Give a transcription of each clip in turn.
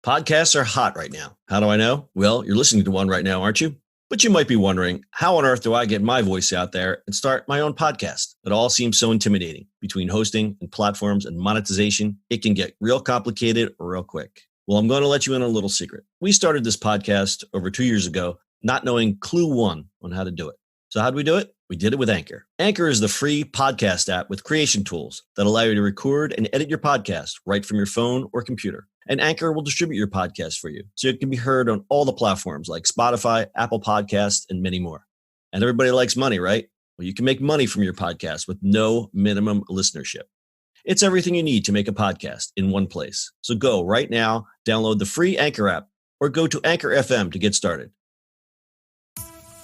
Podcasts are hot right now. How do I know? Well, you're listening to one right now, aren't you? But you might be wondering, how on earth do I get my voice out there and start my own podcast? It all seems so intimidating. Between hosting and platforms and monetization, it can get real complicated real quick. Well, I'm going to let you in on a little secret. We started this podcast over 2 years ago, not knowing clue one on how to do it. So how do we do it? We did it with Anchor. Anchor is the free podcast app with creation tools that allow you to record and edit your podcast right from your phone or computer. And Anchor will distribute your podcast for you, so it can be heard on all the platforms like Spotify, Apple Podcasts, and many more. And everybody likes money, right? Well, you can make money from your podcast with no minimum listenership. It's everything you need to make a podcast in one place. So go right now, download the free Anchor app, or go to Anchor FM to get started.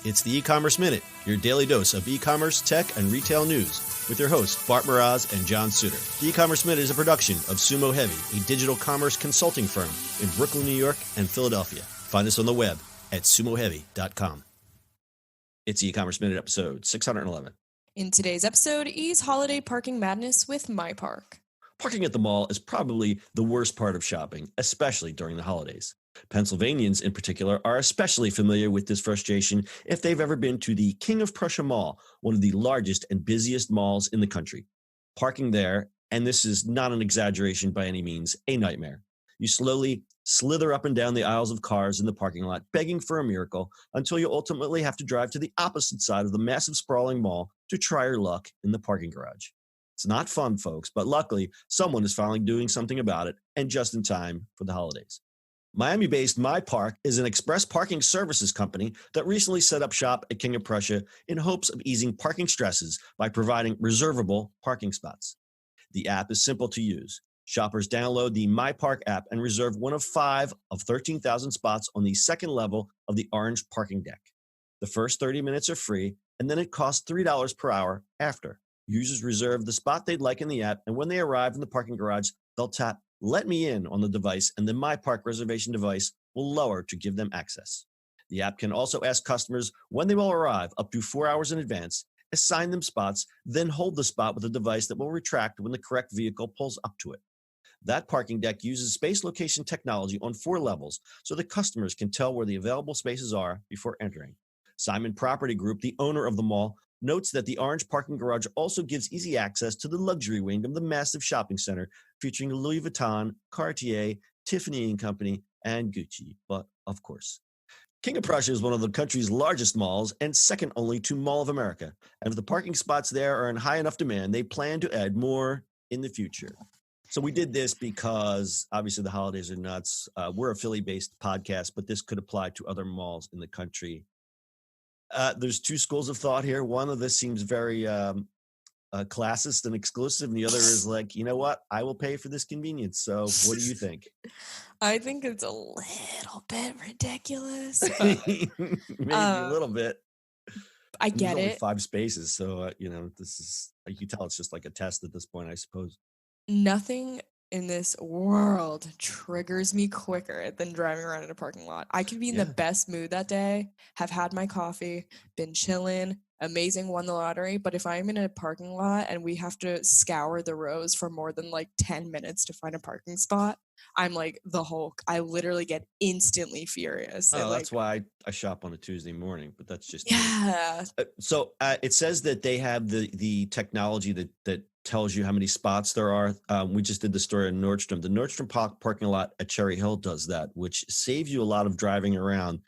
It's the E-Commerce Minute, your daily dose of e-commerce, tech, and retail news with your hosts, Bart Mraz and John Suter. The E-Commerce Minute is a production of Sumo Heavy, a digital commerce consulting firm in Brooklyn, New York, and Philadelphia. Find us on the web at sumoheavy.com. It's the E-Commerce Minute, episode 611. In today's episode, ease holiday parking madness with MyPark. Parking at the mall is probably the worst part of shopping, especially during the holidays. Pennsylvanians in particular are especially familiar with this frustration if they've ever been to the King of Prussia Mall, one of the largest and busiest malls in the country. Parking there, and this is not an exaggeration by any means, a nightmare. You slowly slither up and down the aisles of cars in the parking lot, begging for a miracle, until you ultimately have to drive to the opposite side of the massive sprawling mall to try your luck in the parking garage. It's not fun, folks, but luckily, someone is finally doing something about it, and just in time for the holidays. Miami-based MyPark is an express parking services company that recently set up shop at King of Prussia in hopes of easing parking stresses by providing reservable parking spots. The app is simple to use. Shoppers download the MyPark app and reserve one of 5 of 13,000 spots on the second level of the orange parking deck. The first 30 minutes are free, and then it costs $3 per hour after. Users reserve the spot they'd like in the app, and when they arrive in the parking garage, they'll tap "Let me in" on the device, and the MyPark reservation device will lower to give them access. The app can also ask customers when they will arrive up to 4 hours in advance, assign them spots, then hold the spot with a device that will retract when the correct vehicle pulls up to it. That parking deck uses space location technology on 4 levels so the customers can tell where the available spaces are before entering. Simon Property Group, the owner of the mall, notes that the orange parking garage also gives easy access to the luxury wing of the massive shopping center featuring Louis Vuitton, Cartier, Tiffany & Company, and Gucci. But, of course, King of Prussia is one of the country's largest malls and second only to Mall of America. And if the parking spots there are in high enough demand, they plan to add more in the future. So we did this because, obviously, the holidays are nuts. We're a Philly-based podcast, but this could apply to other malls in the country. There's 2 schools of thought here. One of this seems very classist and exclusive, and the other is like, you know what? I will pay for this convenience. So what do you think? I think it's a little bit ridiculous. Maybe a little bit. I get There's only it. 5 spaces. So, this is, you can tell it's just like a test at this point, I suppose. Nothing in this world triggers me quicker than driving around in a parking lot. I could be in the best mood that day, have had my coffee, been chilling, amazing, won the lottery. But if I'm in a parking lot and we have to scour the rows for more than like 10 minutes to find a parking spot, I'm like the Hulk. I literally get instantly furious. Oh, and, that's why I shop on a Tuesday morning, but that's just yeah. So it says that they have the technology that tells you how many spots there are. We just did the story in Nordstrom. The Nordstrom parking lot at Cherry Hill does that, which saves you a lot of driving around.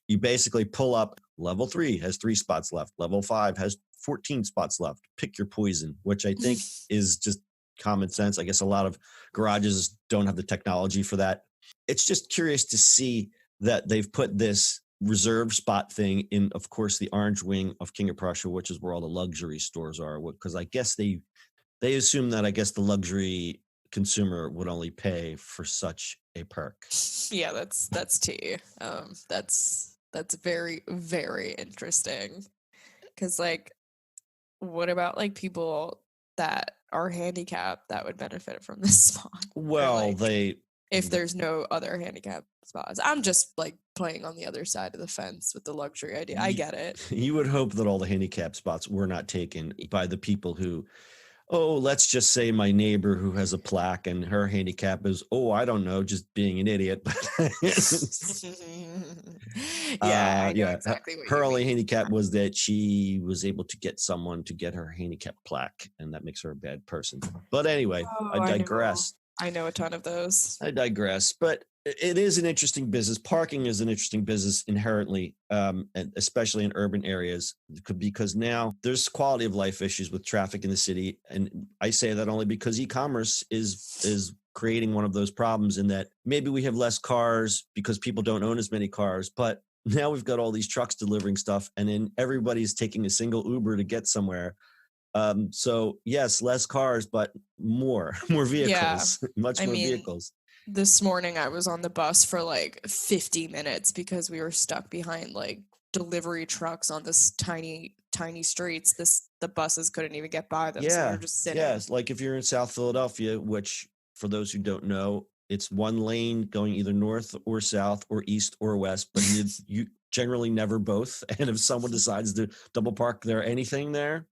You basically pull up. Level 3 has 3 spots left. Level 5 has 14 spots left. Pick your poison, which I think is just common sense. I guess a lot of garages don't have the technology for that. It's just curious to see that they've put this reserve spot thing in, of course, the orange wing of King of Prussia, which is where all the luxury stores are, because I guess they assume that, I guess, the luxury consumer would only pay for such a perk. Yeah, that's tea. That's very, very interesting. Because, like, what about, like, people that are handicapped that would benefit from this spot? Well, if there's no other handicap spots. I'm just, like, playing on the other side of the fence with the luxury idea. I get it. You would hope that all the handicap spots were not taken by the people who Oh, let's just say my neighbor who has a plaque and her handicap is, I don't know, just being an idiot. Yeah, I know Yeah, exactly what her you only mean. handicap was that she was able to get someone to get her handicap plaque, and that makes her a bad person. But anyway, I Oh, I know. digress. I know a ton of those. I digress. But it is an interesting business. Parking is an interesting business inherently, and especially in urban areas, because now there's quality of life issues with traffic in the city. And I say that only because e-commerce is creating one of those problems, in that maybe we have less cars because people don't own as many cars, but now we've got all these trucks delivering stuff, and then everybody's taking a single Uber to get somewhere. So yes, less cars, but more Yeah. vehicles, much I more mean, vehicles. this morning I was on the bus for like 50 minutes because we were stuck behind like delivery trucks on this tiny streets. The buses couldn't even get by them, so we were Yeah, just sitting. yes. Like if you're in South Philadelphia, which for those who don't know, it's one lane going either north or south or east or west, but you generally never both. And if someone decides to double park there, anything there,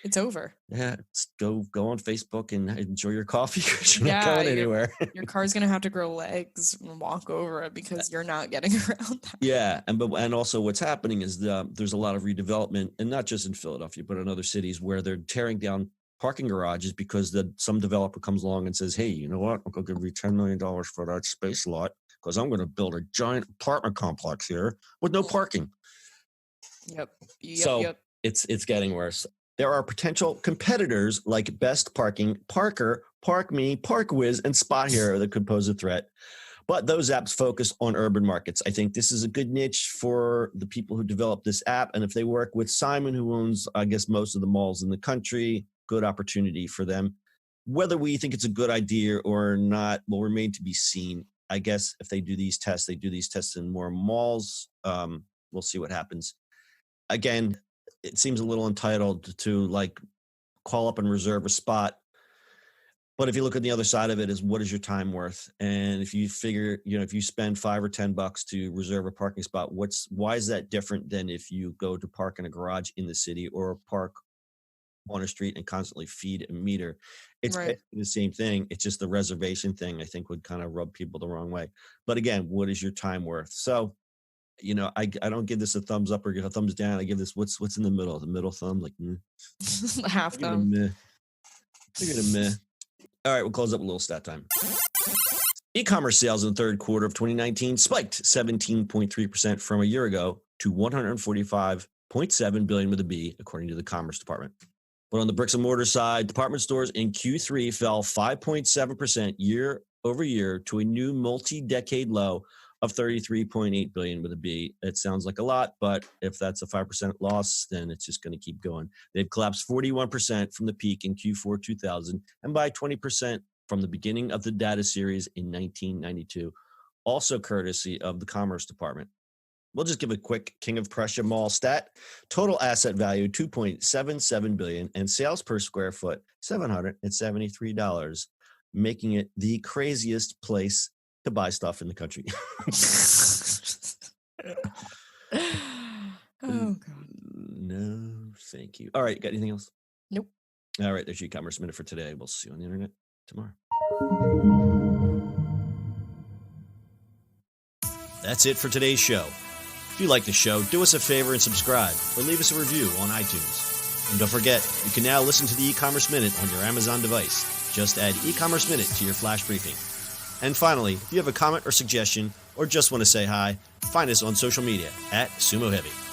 It's over. yeah, go on Facebook and enjoy your coffee because you're not Yeah, going anywhere. your car's gonna have to grow legs and walk over it because you're not getting around that. Yeah, and also what's happening is there's a lot of redevelopment, and not just in Philadelphia, but in other cities where they're tearing down parking garages because some developer comes along and says, "Hey, you know what? I'm going to give you $10 million for that space lot because I'm going to build a giant apartment complex here with no parking." Yep. Yep. So Yep. it's getting worse. There are potential competitors like Best Parking, Parker, ParkMe, ParkWiz, and Spot Hero that could pose a threat. But those apps focus on urban markets. I think this is a good niche for the people who develop this app. And if they work with Simon, who owns, I guess, most of the malls in the country, good opportunity for them. Whether we think it's a good idea or not will remain to be seen. I guess if they do these tests in more malls. We'll see what happens. Again, it seems a little entitled to like call up and reserve a spot. But if you look at the other side of it, is what is your time worth? And if you figure, if you spend $5 or $10 to reserve a parking spot, why is that different than if you go to park in a garage in the city or park on a street and constantly feed a meter? It's Right. basically the same thing. It's just the reservation thing, I think, would kind of rub people the wrong way. But again, what is your time worth? So, I don't give this a thumbs up or a thumbs down. I give this what's in the middle, the middle thumb, like Half I give it a them. meh. I give it a meh. All right, we'll close up a little stat time. E-commerce sales in the third quarter of 2019 spiked 17.3% from a year ago to $145.7 billion with a B, according to the Commerce Department. But on the bricks and mortar side, department stores in Q3 fell 5.7% year over year to a new multi-decade low of $33.8 billion with a B. It sounds like a lot, but if that's a 5% loss, then it's just going to keep going. They've collapsed 41% from the peak in Q4 2000 and by 20% from the beginning of the data series in 1992, also courtesy of the Commerce Department. We'll just give a quick King of Prussia Mall stat. Total asset value, $2.77 billion, and sales per square foot, $773, making it the craziest place to buy stuff in the country. Oh God. No, thank you. All right, got anything else? Nope. All right, there's your e-commerce minute for today. We'll see you on the internet tomorrow. That's it for today's show. If you like the show, do us a favor and subscribe or leave us a review on iTunes. And don't forget, you can now listen to the e-commerce minute on your Amazon device. Just add e-commerce minute to your flash briefing. And finally, if you have a comment or suggestion or just want to say hi, find us on social media @SumoHeavy.